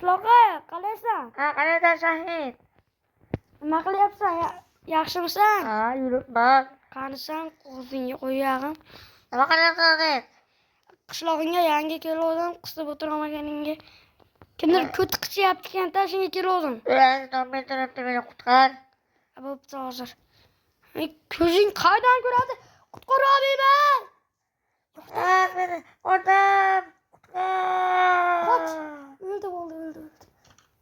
Qishloqqa, qalaysan? Ha, qanday Shahid? Nima qilyapsan? Yaxshimisan? Ha, yuribman. Qanisan, qo'zingga qo'yag'im. Nima qilyapsan, Shahid? Qishlog'ingga yangi kelgandim, qisib o'tirolmaganingga. Kimdir ko'ti qichyapti ekan, shunga kelgandim. Men turibdi, meni qutqar. Bo'pti hozir. Ko'zing qaydan ko'radi? Qutqar olmayman. Meni odam qutqar. Qoch. O'ldi.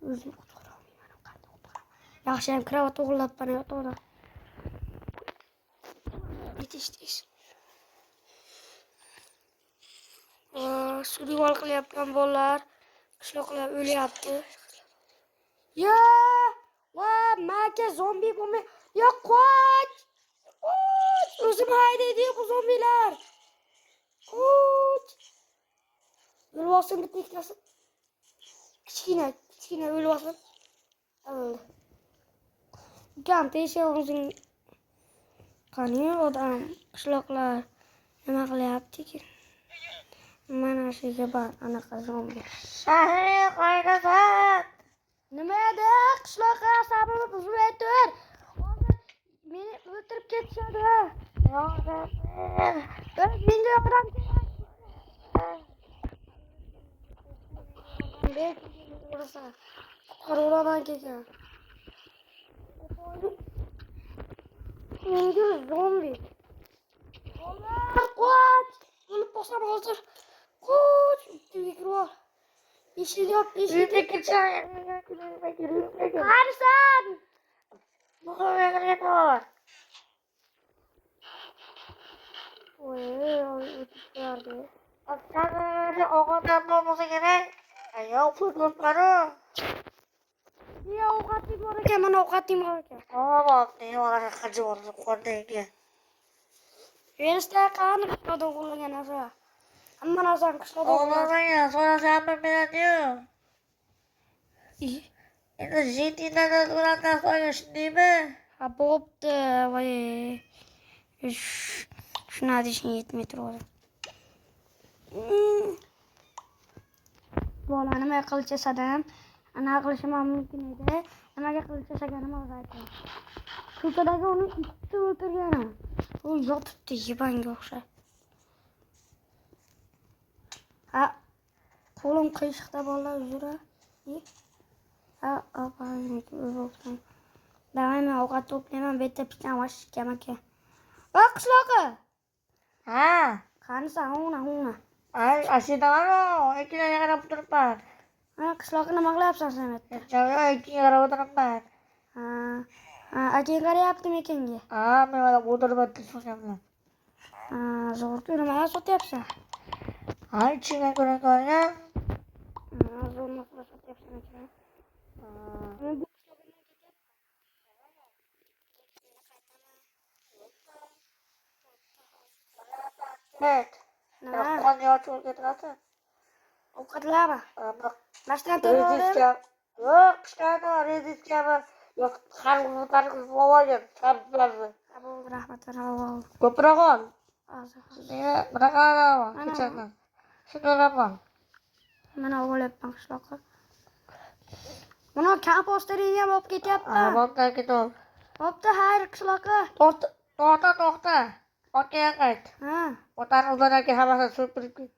O'zim qutqara olmayman. Qanday qutqaraman? Yaxshiyam kravat o'g'irlabman yo'qda. Yetish. Survival qilyapman bolalar. Qishloqlar o'lyapti. Ya! Va, maka zombi bo'lmay. Ya qoch! Qoch! O'zim haydaydi-ku zombilar. Qoch! O'lvosin bitta ikkitasi. Kichkina o'lvosin. O'ldi. Gam tesha o'zing. Qani odam qishloqlar nima qilyapti-ki? Mana shuga bor anaqa zombi. Shahid, qaydasan? Nima edi? Qishloqqa sabrini buzmay tur. Hozir meni o'tirib ketishadi. Menga yordam kerak. Qutqaruvlardan kelgan. Menga zombi. Qoch! O'lib qolsam hozir. Qoch! Uyga kirib. Eshik yop. Qarisan! O'tib Ovqatdan bo'lmasa kerak. Yo'q, pul qaro. Ya ovqating bor ekan, mana ovqating bor ekan. Bo'pti, mana qancha bor qo'rdagi. Verishda qani qishloqdan qo'llagan narsa. Hamma narsani qishloqdan O'g'lamagan, so'rasam beradi-yu. Endi jetindan ulardan so'ragan shundaymi? Ha, bo'pti, voy. Shuni deyishing yetmay turadi. Bola nima qilcha sadam? Ana qilishim mumkin edi. Nimaga qilcha saganim aytaman. Ko'chadagi uni ikkita o'tirgan. U yotibdi yibanga o'xshab. Ha, qo'lim qiyshiqda bolalar uzra. Ha, opamniki o'zbekiston. Davay men ovqat to'playman, bu yerda picham vashkam aka. Va qishloqi. Ha. Qanisa, huna. Ay, ashidamanu, ikkiga qarab turibman. Ha, qishloqni nima qilyapsan sen yerda? Ikkiga qarab o'tiribman. Ha, akang qarayaptimi ekanga? Ha, men mana o'tiribman telefonimda. Ha, zo'r nimalar sotyapsan? Ha, ichimdan ko'rgan. Ha, zo'r narsalar sotyapsan ekan. Evet. Nima? Qon yo'q o'tiradi. Ovqatlarmi? Mashtan Reziska. Yo'q, qishqada reziska yo'q, qarg'iz olgan, sabzlarni. Bo'ldi, rahmat. Ko'proq ol. Hozir. Bunaqa kechadan. Shunaqaman. Mana o'lyapman qishloqqa. Mana kompostering ham olib ketyapman. Bo'pti, ketib. Bo'pti, xayr qishloqqa. To'xta. Orqaga qayt. Ha. O'tarlarga hammasini supurib ket.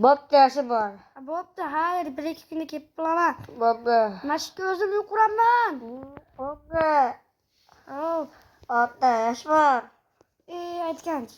Bo'pti, yaxshi bor. Bo'pti, xayr, 1-2 kunda kelib qolaman. Bo'pti. Mashqqa o'zim yuquraman. Bo'pti. Hop. Bo'pti, yaxshi bor. Aytgancha.